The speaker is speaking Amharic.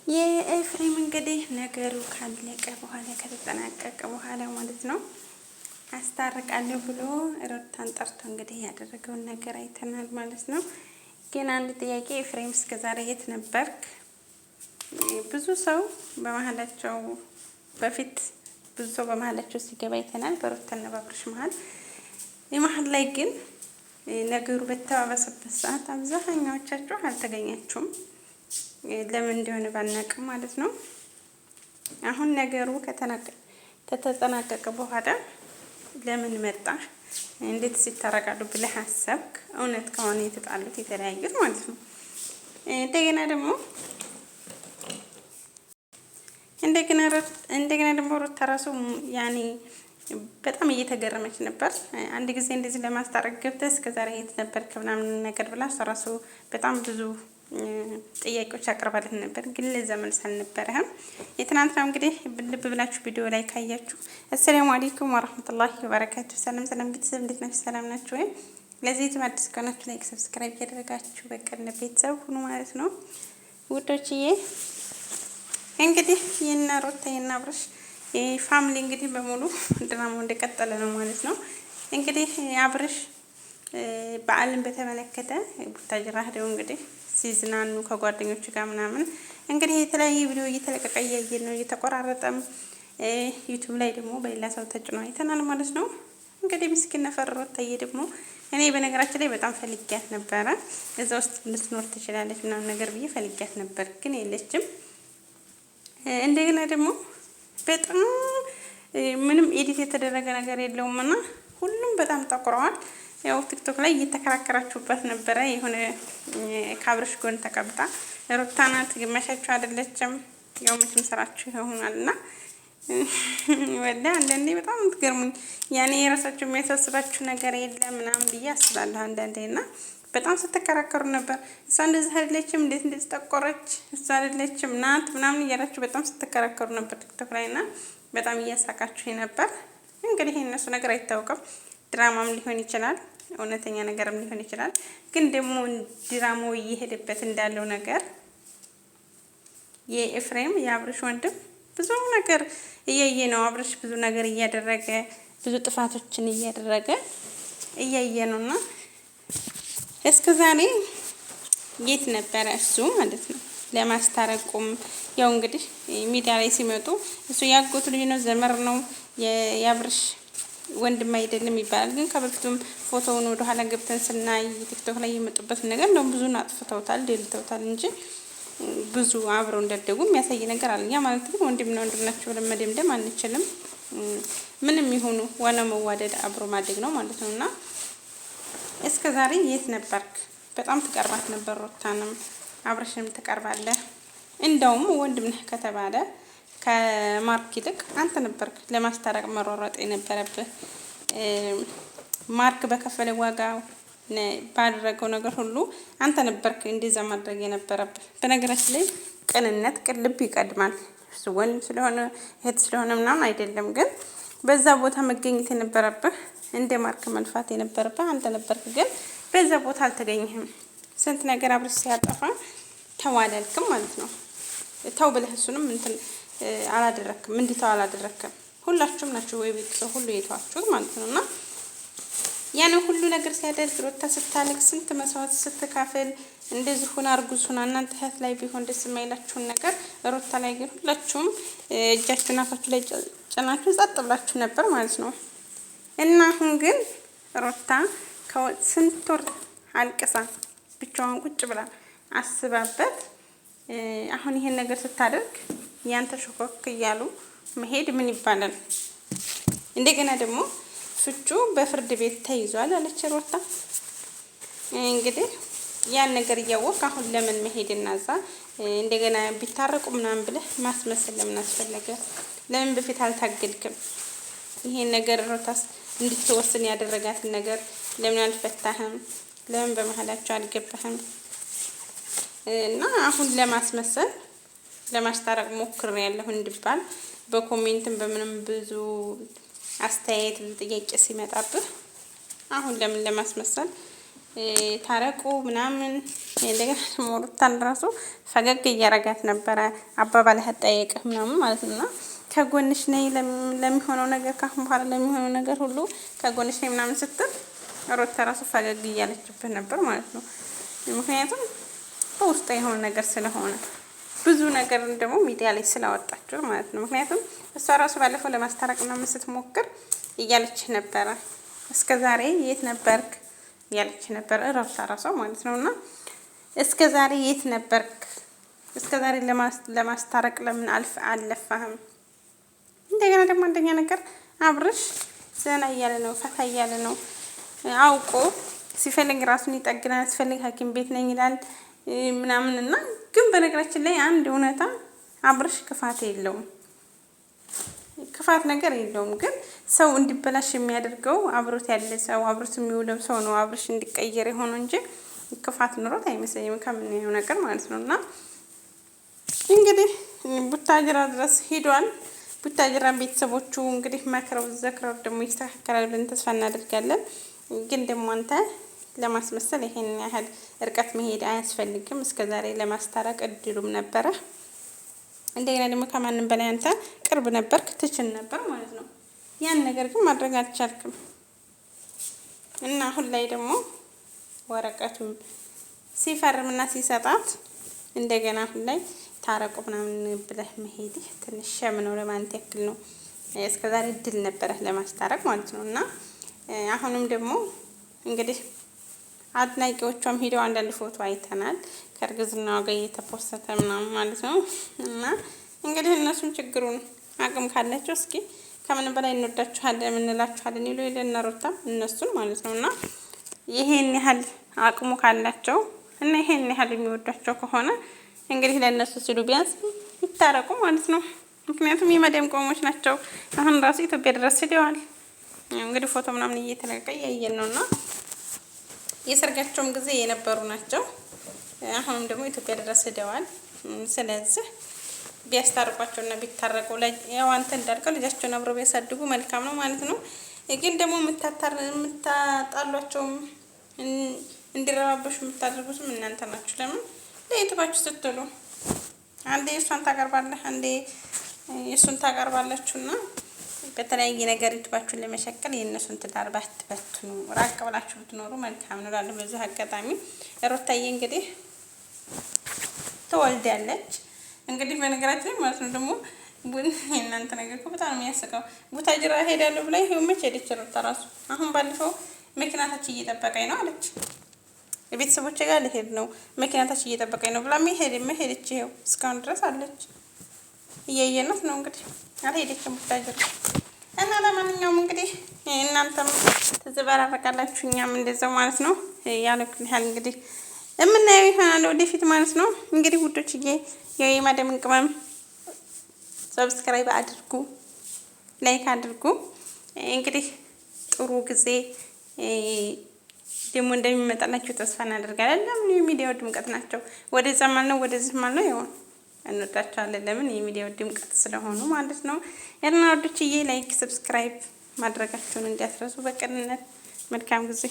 የኤፍሬም እንግዲህ ነገሩ ካለቀ በኋላ ከተጠናቀቀ በኋላ ማለት ነው አስታርቃለሁ ብሎ ሩታን ጠርቶ እንግዲህ ያደረገውን ነገር አይተናል ማለት ነው። ግን አንድ ጥያቄ ኤፍሬም እስከዛሬ የት ነበርክ? ብዙ ሰው በመሀላቸው በፊት ብዙ ሰው በመሀላቸው ሲገባ አይተናል በሩታና በአብርሽ መሀል። የመሀል ላይ ግን ነገሩ በተባባሰበት ሰዓት አብዛኛዎቻችሁ አልተገኛችሁም። ለምን እንደሆነ ባናቅም ማለት ነው። አሁን ነገሩ ከተጠናቀቀ በኋላ ለምን መጣ እንዴት ሲታረቃሉ ብለህ አሰብክ? እውነት ከሆነ የተጣሉት የተለያዩት ማለት ነው። እንደገና ደግሞ ሩታ ራሱ ያኔ በጣም እየተገረመች ነበር። አንድ ጊዜ እንደዚህ ለማስታረቅ ገብተህ እስከዛሬ የት ነበርክ ምናምን ነገር ብላ ራሱ በጣም ብዙ ጥያቄዎች አቅርባልን ነበር። ግን ለዛ መልስ አልነበረህም። የትናንትናው እንግዲህ ልብ ብላችሁ ቪዲዮ ላይ ካያችሁ አሰላሙ አለይኩም ወራህመቱላሂ ወበረካቱ። ሰላም ሰላም ቤተሰብ እንዴት ናችሁ? ሰላም ናችሁ ወይ? ለዚህ ዩቲዩብ አዲስ ከሆናችሁ ላይክ ሰብስክራይብ እያደረጋችሁ በቀን ቤተሰብ ሁኑ ማለት ነው ውዶችዬ። እንግዲህ የእነ ሩታ የእነ አብርሽ ፋሚሊ እንግዲህ በሙሉ ድራማው እንደቀጠለ ነው ማለት ነው። እንግዲህ አብርሽ በዓልን በተመለከተ ቡታጅራ ሄደው እንግዲህ ሲዝናኑ ከጓደኞቹ ጋር ምናምን እንግዲህ የተለያየ ቪዲዮ እየተለቀቀ እያየን ነው። እየተቆራረጠም ዩቲዩብ ላይ ደግሞ በሌላ ሰው ተጭኖ አይተናል ማለት ነው። እንግዲህ ምስኪን ነፈር ሩታዬ ደግሞ እኔ በነገራችን ላይ በጣም ፈልጊያት ነበረ። እዛ ውስጥ ልትኖር ትችላለች ምናምን ነገር ብዬ ፈልጊያት ነበር፣ ግን የለችም። እንደገና ደግሞ በጣም ምንም ኤዲት የተደረገ ነገር የለውም እና ሁሉም በጣም ጠቁረዋል። ያው ቲክቶክ ላይ እየተከራከራችሁበት ነበረ። የሆነ ከአብርሽ ጎን ተቀብጣ ሩታ ናት ግማሻችሁ አይደለችም። ያው መቼም ስራችሁ ይሆናልና ወደ አንዳንዴ በጣም ትገርሙኝ። ያኔ የራሳችሁ የሚያሳስባችሁ ነገር የለም ምናምን ብዬ አስባለሁ አንዳንዴና በጣም ስትከራከሩ ነበር። እሷ እንደዚህ አይደለችም፣ እንዴት እንደዚህ ጠቆረች፣ እሷ አይደለችም ናት ምናምን እያላችሁ በጣም ስትከራከሩ ነበር ቲክቶክ ላይና በጣም እያሳቃችሁ ነበር። እንግዲህ የእነሱ ነገር አይታወቅም። ድራማም ሊሆን ይችላል፣ እውነተኛ ነገርም ሊሆን ይችላል። ግን ደግሞ ድራማው እየሄደበት እንዳለው ነገር የኤፍሬም የአብርሽ ወንድም ብዙ ነገር እያየ ነው። አብርሽ ብዙ ነገር እያደረገ ብዙ ጥፋቶችን እያደረገ እያየ ነውና እስከዛሬ የት ነበረ እሱ ማለት ነው። ለማስታረቁም ያው እንግዲህ ሚዲያ ላይ ሲመጡ እሱ ያጎቱ ልጅ ነው፣ ዘመር ነው፣ የአብርሽ ወንድም አይደለም ይባላል። ግን ከበፊቱም ፎቶውን ወደ ኋላ ገብተን ስናይ ቲክቶክ ላይ የመጡበት ነገር ነው ብዙን አጥፍተውታል፣ ደልተውታል እንጂ ብዙ አብረው እንዳደጉ የሚያሳይ ነገር አለ። ያ ማለት ግን ወንድምና ወንድም ናቸው ብለን መደምደም አንችልም። ምንም ይሁኑ ዋናው መዋደድ አብሮ ማደግ ነው ማለት ነውና እስከዛሬ የት ነበርክ? በጣም ትቀርባት ነበር ሩታንም አብርሽንም ትቀርባለህ። እንደውም ወንድም ነህ ከተባለ ከማርክ ይልቅ አንተ ነበርክ ለማስታረቅ መሯሯጥ የነበረብህ። ማርክ በከፈለ ዋጋ ባደረገው ነገር ሁሉ አንተ ነበርክ እንደዛ ማድረግ የነበረብህ። በነገራችን ላይ ቅንነት ቅልብ ይቀድማል። እሱ ወንድም ስለሆነ እህት ስለሆነ ምናምን አይደለም፣ ግን በዛ ቦታ መገኘት የነበረብህ እንደ ማርክ መልፋት የነበረብህ አንተ ነበርክ። ግን በዛ ቦታ አልተገኘህም። ስንት ነገር አብርሽ ሲያጠፋ ተዋለልክም ማለት ነው። ተው ብለህ እሱንም እንትን አላደረክም፣ እንዲተው አላደረክም። ሁላችሁም ናችሁ ወይ ቤተሰብ ሁሉ የተዋችሁት ማለት ነውና ያን ሁሉ ነገር ሲያደርግ ሩታ ስታለቅ ስንት መስዋዕት ስትካፈል እንደዚህ ሆና አርጉዝ ሆና እናንተ እህት ላይ ቢሆን ደስ የማይላችሁን ነገር ሩታ ላይ ግን ሁላችሁም እጃችሁን አፋችሁ ላይ ጭናችሁ ጸጥ ብላችሁ ነበር ማለት ነው። እና አሁን ግን ሩታ ከስንት ወር አልቅሳ ብቻዋን ቁጭ ብላ አስባበት አሁን ይሄን ነገር ስታደርግ ያንተ ሾኮክ እያሉ መሄድ ምን ይባላል? እንደገና ደግሞ ፍቹ በፍርድ ቤት ተይዟል አለች ሩታ። እንግዲህ ያን ነገር እያወቅ አሁን ለምን መሄድና እዛ እንደገና ቢታረቁ ምናምን ብለህ ማስመሰል ለምን አስፈለገ? ለምን በፊት አልታገድክም? ይሄን ነገር ሩታስ እንድትወስን ያደረጋትን ነገር ለምን አልፈታህም? ለምን በመሀላቸው አልገባህም? እና አሁን ለማስመሰል ለማስታረቅ ሞክሬያለሁ እንድባል በኮሜንትም በምንም ብዙ አስተያየት ብዙ ጥያቄ ሲመጣብህ አሁን ለምን ለማስመሰል ታረቁ ምናምን እንደገና ደግሞ ሩታን ራሱ ፈገግ እያረጋት ነበረ። አባባልህ አጠያየቅህ ምናምን ማለት ነውና ከጎንሽ ነኝ ለሚሆነው ነገር ካሁን በኋላ ለሚሆነው ነገር ሁሉ ከጎንሽ ነኝ ምናምን ስትል ሩታ ራሱ ፈገግ እያለችብህ ነበር ማለት ነው። ምክንያቱም በውስጧ የሆነ ነገር ስለሆነ ብዙ ነገር ደግሞ ሚዲያ ላይ ስላወጣችሁ ማለት ነው። ምክንያቱም እሷ ራሱ ባለፈው ለማስታረቅ ምናምን ስትሞክር እያለች ነበረ እስከ ዛሬ የት ነበርክ እያለች ነበር ሩታ ራሷ ማለት ነውና እስከ ዛሬ የት ነበርክ? እስከ ዛሬ ለማስታረቅ ለምን አልለፋህም? እንደገና ደግሞ አንደኛ ነገር አብርሽ ዘና እያለ ነው፣ ፈታ እያለ ነው። አውቆ ሲፈልግ ራሱን ይጠግናል፣ ሲፈልግ ሐኪም ቤት ነኝ ይላል ምናምን እና ግን በነገራችን ላይ አንድ እውነታ አብርሽ ክፋት የለውም፣ ክፋት ነገር የለውም። ግን ሰው እንዲበላሽ የሚያደርገው አብሮት ያለ ሰው አብሮት የሚውለው ሰው ነው አብርሽ እንዲቀየር የሆነው እንጂ ክፋት ኑሮት አይመስለኝም ከምንየው ነገር ማለት ነው። እና እንግዲህ ቡታጅራ ድረስ ሄዷል። ቡታጅራ ቤተሰቦቹ እንግዲህ መክረው ዘክረው ደግሞ ይስተካከላል ብለን ተስፋ እናደርጋለን። ግን ደግሞ አንተ ለማስመሰል ይሄን ያህል እርቀት መሄድ አያስፈልግም። እስከዛሬ ለማስታረቅ እድሉም ነበረ። እንደገና ደግሞ ከማንም በላይ አንተ ቅርብ ነበርክ፣ ትችል ነበር ማለት ነው። ያን ነገር ግን ማድረግ አልቻልክም እና አሁን ላይ ደግሞ ወረቀቱን ሲፈርምና ሲሰጣት እንደገና አሁን ላይ ታረቁ ምናምን ብለህ መሄድ ትንሽ ሸም ነው ለማለት ያክል ነው። እስከዛሬ እድል ነበረ ለማስታረቅ ማለት ነው። እና አሁንም ደግሞ እንግዲህ አድናቂዎቿም ሄደው አንዳንድ ፎቶ አይተናል ከእርግዝናዋ ጋር እየተፖሰተ ምናምን ማለት ነው። እና እንግዲህ እነሱም ችግሩን አቅም ካላቸው እስኪ ከምን በላይ እንወዳችኋለን እንላችኋለን ይሉ የለና ሩታም እነሱን ማለት ነው። እና ይሄን ያህል አቅሙ ካላቸው እና ይሄን ያህል የሚወዳቸው ከሆነ እንግዲህ ለእነሱ ሲሉ ቢያንስ ይታረቁ ማለት ነው። ምክንያቱም የመደም ቆሞች ናቸው። አሁን ራሱ ኢትዮጵያ ድረስ ሄደዋል። እንግዲህ ፎቶ ምናምን እየተለቀቀ እያየን ነውና የሰርጋቸውም ጊዜ የነበሩ ናቸው። አሁንም ደግሞ ኢትዮጵያ ድረስ ሄደዋል። ስለዚህ ቢያስታርቋቸውና ቢታረቁ ያው አንተ እንዳልከው ልጃቸውን አብረው ቢያሳድጉ መልካም ነው ማለት ነው። ግን ደግሞ የምታጣሏቸውም እንዲረባበሹ የምታደርጉትም እናንተ ናችሁ። ለምን ለዩቱባችሁ ስትሉ አንዴ እሷን ታቀርባለህ፣ አንዴ የእሱን ታቀርባላችሁና በተለያየ ነገር ዩቱባችሁን ለመሸቀል የእነሱን ትዳር ባትበትኑ ራቅ ብላችሁ ብትኖሩ መልካም ነው እላለሁ። በዚህ አጋጣሚ ሩታዬ እንግዲህ ትወልዳለች። እንግዲህ በነገራችን ላይ ማለት ነው ደግሞ እናንተ ነገር እኮ በጣም የሚያስቀው ቡታጅራ ሄዳለሁ ብላ ይሄው መቼ ሄደች ሩታ ራሱ። አሁን ባለፈው መኪናታች እየጠበቀኝ ነው አለች። የቤተሰቦቼ ጋር ልሄድ ነው መኪናታች እየጠበቀኝ ነው ብላ ሄደች። ይሄው እስካሁን ድረስ አለች። እያየናት ነው እንግዲህ አልሄደችም ቡታጅራ። እና ለማንኛውም እንግዲህ እናንተም ትዘበራረቃላችሁ እኛም እንደዛው ማለት ነው። ያለኩን ያህል እንግዲህ የምናየው ይሆናል ወደፊት ማለት ነው። እንግዲህ ውዶችዬ የማዳምን ቅመም ሰብስክራይብ አድርጉ፣ ላይክ አድርጉ። እንግዲህ ጥሩ ጊዜ ደግሞ እንደሚመጣላችሁ ተስፋ እናደርጋለን። ለምን የሚዲያው ድምቀት ናቸው። ወደዛ ማለት ነው ወደዚህ ማለት ነው ይሆን እንወዳቸዋለን። ለምን የሚዲያው ድምቀት ስለሆኑ ማለት ነው። ያልና ወዶችዬ ላይክ ሰብስክራይብ ማድረጋችሁን እንዲያስረሱ በቅንነት መልካም ጊዜ